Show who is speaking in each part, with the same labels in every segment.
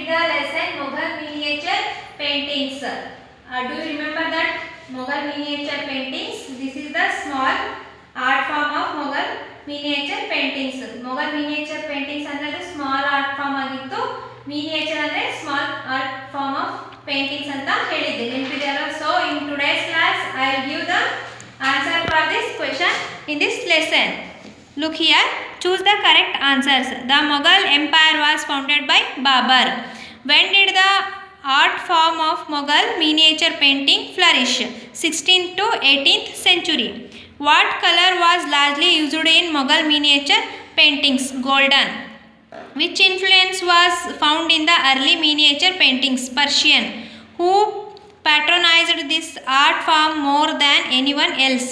Speaker 1: did the lesson Mughal miniature paintings. Do you remember that Mughal miniature paintings? This is the small art form of Mughal miniature paintings. Mughal miniature paintings ಅಂದರೆ small art form ಆಗಿತ್ತು. Miniature ಅಂದರೆ small art form of paintings ಅಂತ ಹೇಳಿದ್ದೆ. ನೆನಪಿದೆಯಲ್ಲ? So in today's class I will give the answer for this question in this lesson. Look here. Choose the correct answers. The Mughal Empire was founded by Babur. When did the art form of Mughal miniature painting flourish? 16th to 18th century. What color was largely used in Mughal miniature paintings? Golden. Which influence was found in the early miniature paintings? Persian. Who patronized this art form more than anyone else?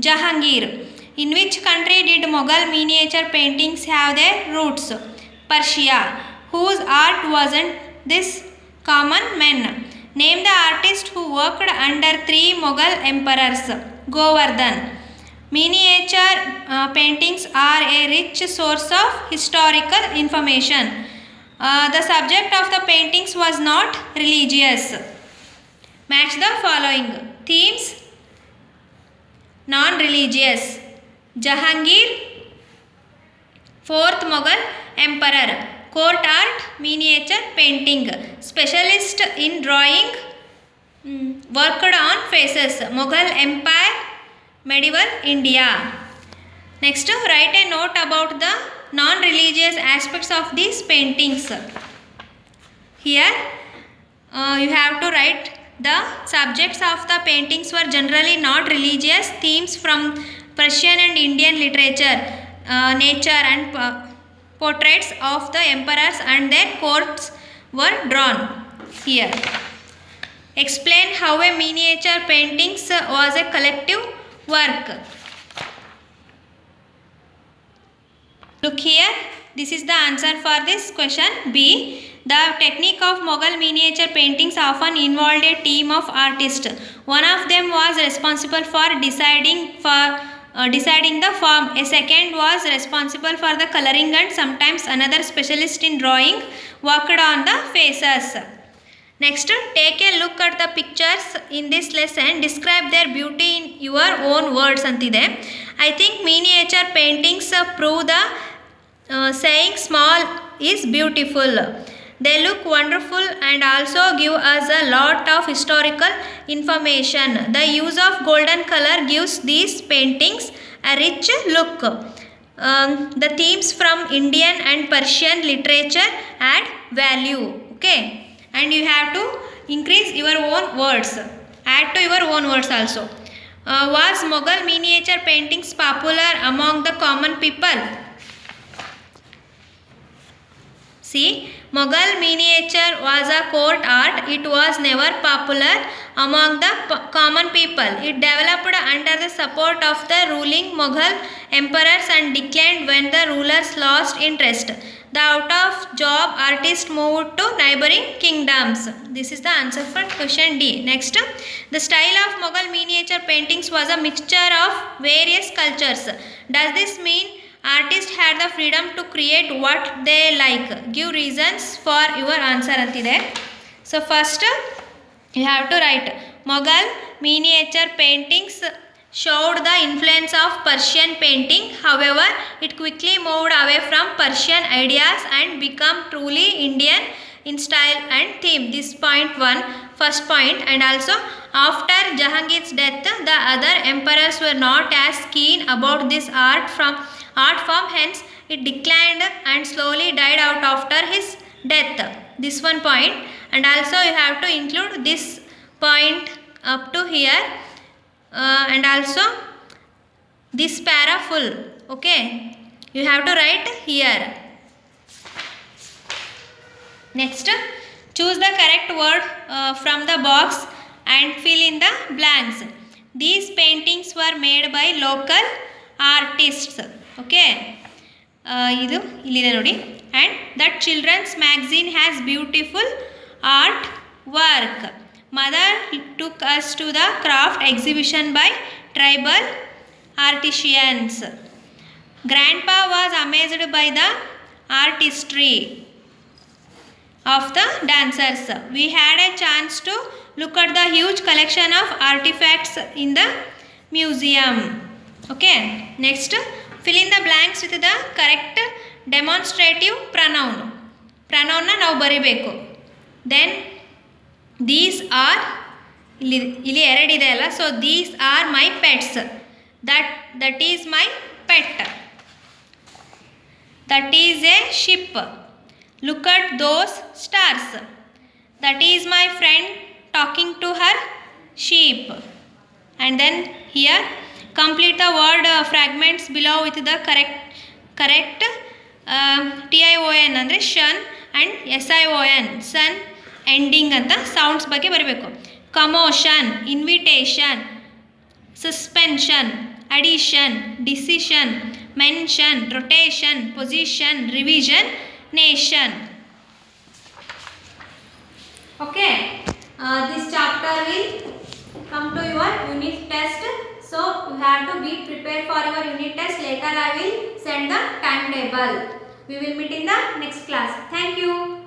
Speaker 1: Jahangir. In which country did Mughal miniature paintings have their roots? Persia. Whose art wasn't this common men? Name the artist who worked under 3 Mughal emperors. Govardhan. Miniature paintings are a rich source of historical information. The subject of the paintings was not religious. Match the following. Themes: non-religious. Jahangir, 4th Mughal emperor. Court art, miniature painting. Specialist in drawing, worked on faces. Mughal Empire, medieval India. Next, write a note about the non-religious aspects of these paintings. Here you have to write the subjects of the paintings were generally not religious. Themes from Persian and Indian literature, nature and portraits of the emperors and their courts were drawn here. Explain how a miniature paintings was a collective work. Look here, this is the answer for this question. B. The technique of Mughal miniature paintings often involved a team of artists. One of them was responsible for deciding the form. A second was responsible for the coloring, and sometimes another specialist in drawing worked on the faces. Next, take a look at the pictures in this lesson. Describe their beauty in your own words antide. I think miniature paintings prove the saying small is beautiful. They look wonderful and also give us a lot of historical information. The use of golden color gives these paintings a rich look. The themes from Indian and Persian literature add value. Okay, and you have to increase your own words. Add to your own words also. Was Mughal miniature paintings popular among the common people? See, Mughal miniature was a court art. It was never popular among the common people. It developed under the support of the ruling Mughal emperors and declined when the rulers lost interest. The out-of-job artists moved to neighboring kingdoms. This is the answer for question D. Next, the style of Mughal miniature paintings was a mixture of various cultures. Does this mean artists had the freedom to create what they like? Give reasons for your answer antide. So first you have to write Mughal miniature paintings showed the influence of Persian painting. However, it quickly moved away from Persian ideas and became truly Indian in style and theme. This point 1, first point. And also after Jahangir's death, the other emperors were not as keen about this art form, hence it declined and slowly died out after his death. This one point. And also you have to include this point up to here, and also this para full. Okay, you have to write here. Next, choose the correct word from the box and fill in the blanks. These paintings were made by local artists. Okay, idu illide nodi. And that children's magazine has beautiful art work. Mother took us to the craft exhibition by tribal artisans. Grandpa was amazed by the artistry. of the dancers. We had a chance to look at the huge collection of artifacts in the museum. Okay, next fill in the blanks with the correct demonstrative pronoun. Pronoun na ನಾವು ಬರಿಬೇಕು. Then these are ಇಲ್ಲಿ ಎರಡಿದೆ ಅಲ್ಲ, so these are my pets. That is my pet. That is a ship. Look at those stars. That is my friend talking to her sheep. And then here complete the word fragments below with the correct TION ಅಂದರೆ shun and SION sun ending ಅಂತ sounds ಬಗ್ಗೆ ಬರಬೇಕು. commotion, invitation, suspension, addition, decision, mention, rotation, position, revision, nation. Okay, this chapter will come to your unit test, so you have to be prepared for your unit test. Later I will send the timetable. We will meet in the next class. Thank you.